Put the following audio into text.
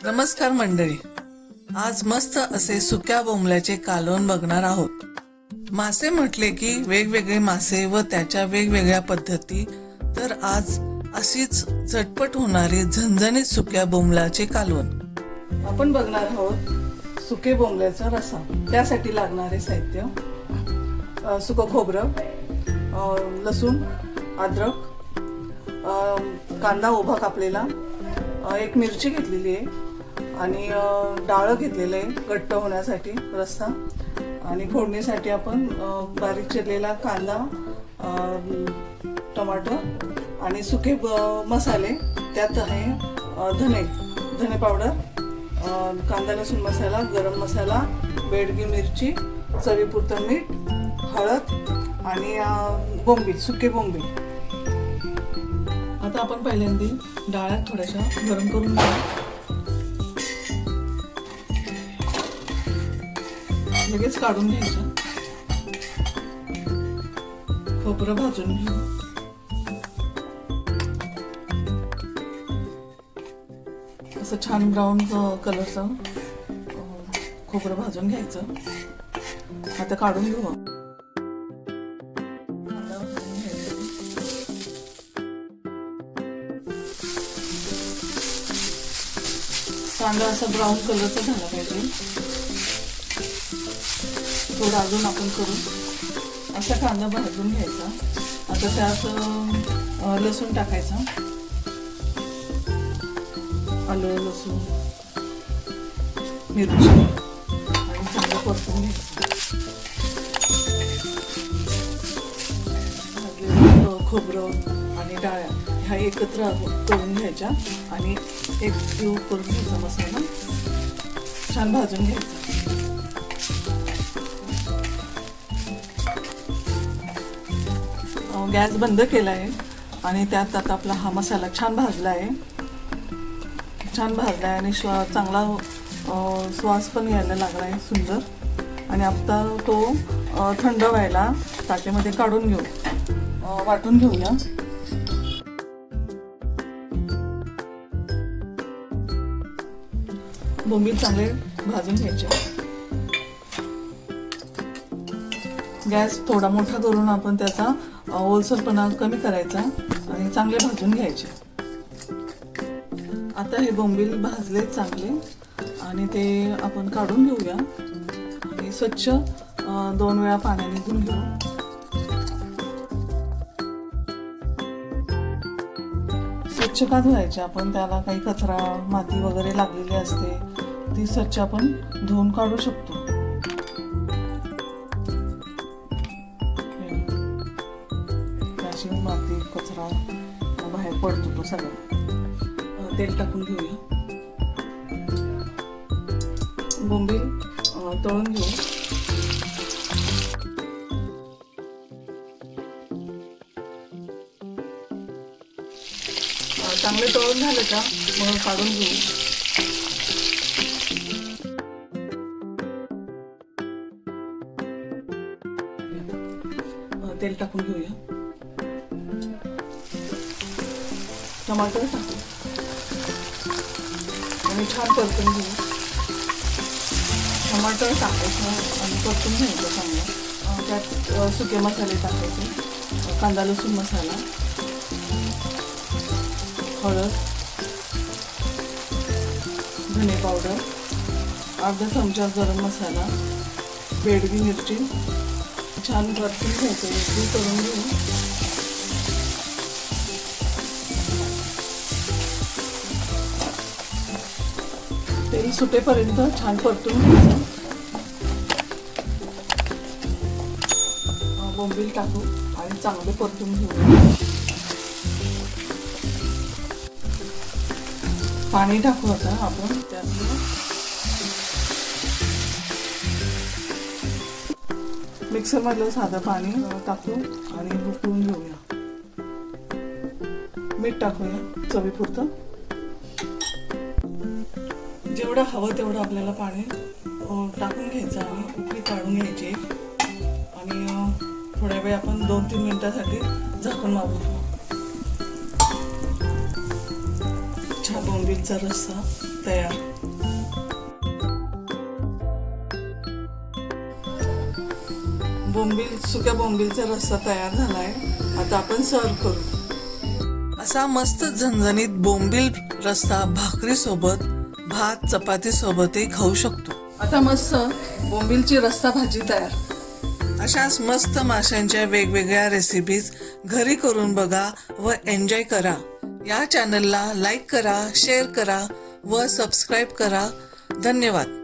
नमस्कार मंडळी, आज मस्त असे सुक्या बोंबल्याचे कालवण बघणार आहोत. मासे म्हटले की वेगवेगळे मासे व त्याच्या वेगवेगळ्या पद्धती, तर आज अशीच झटपट होणारी झणझणीत सुक्या बोंबल्याचे कालवण आपण बघणार आहोत. सुके बोंबल्याचा रस्सा, त्यासाठी लागणारे साहित्य: सुकं खोबरं, लसूण, अद्रक, कांदा उभा कापलेला, एक मिरची घेतलेली आहे आणि डाळ घेतलेलं आहे घट्ट होण्यासाठी रस्सा. आणि फोडणीसाठी आपण बारीक चिरलेला कांदा, टमाटर आणि सुके मसाले. त्यात आहे धने पावडर, कांदा लसूण मसाला, गरम मसाला, बेडगी मिरची, चवीपुरतं मीठ, हळद आणि बोंबील, सुके बोंबील. आता आपण पहिल्यांदा डाळ थोड्याशा गरम करून घेऊ. लगेच काढून घ्यायचं. खोबरं भाजून घेऊ. असं छान ब्राऊन कलरचं खोबरं भाजून घ्यायचं. आता काढून घेऊ. कांदा असा ब्राऊन कलरचा झाला पाहिजे. थोडा अजून आपण करू असा कांदा भाजून घ्यायचा. आता त्यात लसूण टाकायचा. आलं, लसूण, मिरची आणि चांगलं परतून घ्यायचं. खोबरं आणि डाळ्या ह्या एकत्र करून घ्यायच्या आणि एक जीव करून घ्यायचा. मसाला छान भाजून घ्यायचा. गॅस बंद केला आहे आणि त्यात आता आपला हा मसाला छान भाजला आहे. आणि चांगला श्वास पण यायला लागला आहे सुंदर. आणि आता तो थंड व्हायला ताटेमध्ये काढून घेऊ, वाटून घेऊया. बोंबील चांगले भाजून घ्यायचे. गॅस थोडा मोठा करून आपण त्याचा ओलसरपणा कमी करायचा आणि चांगले भाजून घ्यायचे. आता हे बोंबील भाजले चांगले आणि ते आपण काढून घेऊया आणि स्वच्छ 2 वेळा पाण्याने धुवून घेऊ. स्वच्छ का धुवायचे आपण? त्याला काही कचरा, माती वगैरे लागलेली असते, ती स्वच्छ आपण धुवून काढू शकतो. माती, कचरा बाहेर पडतो तो सगळं. तेल टाकून घेऊया. बोंबील तळून घेऊ. चांगले तळून झाले का मग काढून घेऊ. तेल टाकून घेऊया. टमाटर टाकू आणि छान परतून घेऊ. टमाटर टाकायचं आणि परतून घ्यायचं चांगलं. त्यात सुके मसाले टाकायचे. कांदा लसूण मसाला, हळद, धने पावडर, अर्धा चमचा गरम मसाला, बेडगी मिरची. छान परतून घ्यायचं. इडली करून घेऊ. तेल सुटेपर्यंत छान परतून घ्यायचं. बोंबील टाकू आणि चांगले परतून घेऊ. पाणी टाकू आता आपण. त्यात मिक्सर मधलं साधं पाणी टाकू आणि उकळून घेऊया. मीठ टाकूया चवीपुरतं. जेवढं हवं तेवढं आपल्याला पाणी टाकून घ्यायचं आणि उकळी काढून घ्यायची. आणि थोड्या वेळ आपण 2-3 मिनिटासाठी झाकण मारू. छान बोंबीलचा रस्सा तयार. सुक्या बोंबीलचा रस्सा तयार झालाय. आता आपण सर्व करू. असा मस्त झणझणीत बोंबील रस्सा भाकरी सोबत, भात चपाती सोबतही खाऊ शकतो. आता मस्त बोंबीलची रस्सा भाजी तयार. अशाच मस्त माशांच्या वेगवेगळ्या रेसिपीज घरी करून बघा व एन्जॉय करा. या चॅनलला लाईक करा, शेअर करा व सबस्क्राईब करा. धन्यवाद.